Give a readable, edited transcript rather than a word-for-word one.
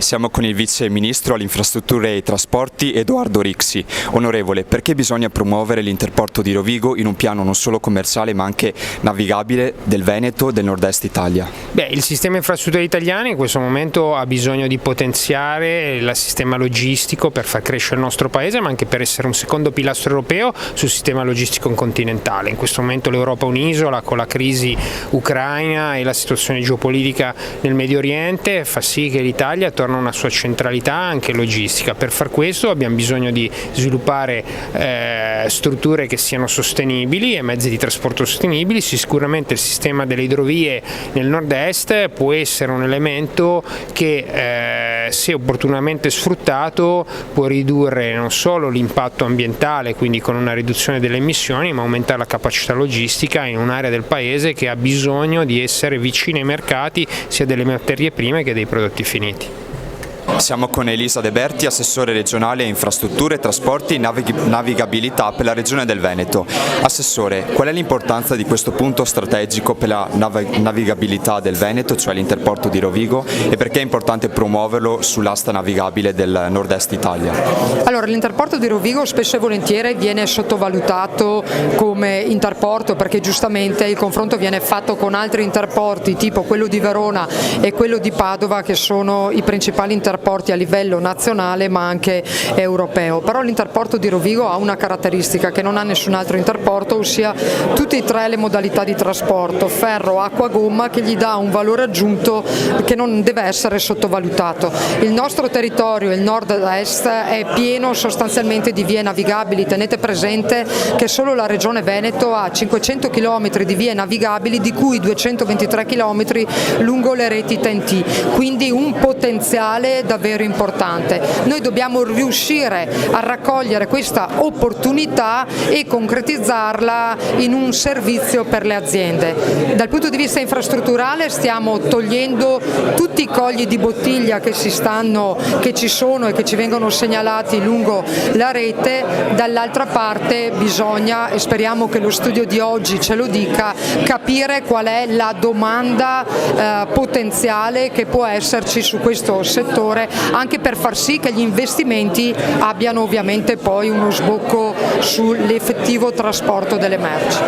Siamo con il Vice Ministro alle Infrastrutture e ai Trasporti Edoardo Rixi. Onorevole, perché bisogna promuovere l'Interporto di Rovigo in un piano non solo commerciale ma anche navigabile del Veneto e del nord-est Italia? Il sistema infrastrutture italiano in questo momento ha bisogno di potenziare il sistema logistico per far crescere il nostro paese, ma anche per essere un secondo pilastro europeo sul sistema logistico continentale. In questo momento l'Europa è un'isola, con la crisi ucraina e la situazione geopolitica nel Medio Oriente fa sì che l'Italia torna a una sua centralità anche logistica. Per far questo abbiamo bisogno di sviluppare strutture che siano sostenibili e mezzi di trasporto sostenibili. Sicuramente il sistema delle idrovie nel nord-est può essere un elemento che se opportunamente sfruttato può ridurre non solo l'impatto ambientale, quindi con una riduzione delle emissioni, ma aumentare la capacità logistica in un'area del paese che ha bisogno di essere vicina ai mercati sia delle materie prime che dei prodotti finiti. Siamo con Elisa De Berti, assessore regionale a infrastrutture, trasporti e navigabilità per la regione del Veneto. Assessore, qual è l'importanza di questo punto strategico per la navigabilità del Veneto, cioè l'Interporto di Rovigo, e perché è importante promuoverlo sull'asta navigabile del nord-est Italia? Allora, l'Interporto di Rovigo spesso e volentieri viene sottovalutato come interporto perché giustamente il confronto viene fatto con altri interporti tipo quello di Verona e quello di Padova, che sono i principali interporti a livello nazionale ma anche europeo. Però l'Interporto di Rovigo ha una caratteristica che non ha nessun altro interporto, ossia tutte e tre le modalità di trasporto, ferro, acqua, gomma, che gli dà un valore aggiunto che non deve essere sottovalutato. Il nostro territorio, il nord-est, è pieno sostanzialmente di vie navigabili. Tenete presente che solo la regione Veneto ha 500 km di vie navigabili, di cui 223 km lungo le reti TEN-T, quindi un potenziale davvero importante. Noi dobbiamo riuscire a raccogliere questa opportunità e concretizzarla in un servizio per le aziende. Dal punto di vista infrastrutturale stiamo togliendo tutti i colli di bottiglia che ci sono e che ci vengono segnalati lungo la rete. Dall'altra parte bisogna, e speriamo che lo studio di oggi ce lo dica, capire qual è la domanda potenziale che può esserci su questo settore, anche per far sì che gli investimenti abbiano ovviamente poi uno sbocco sull'effettivo trasporto delle merci.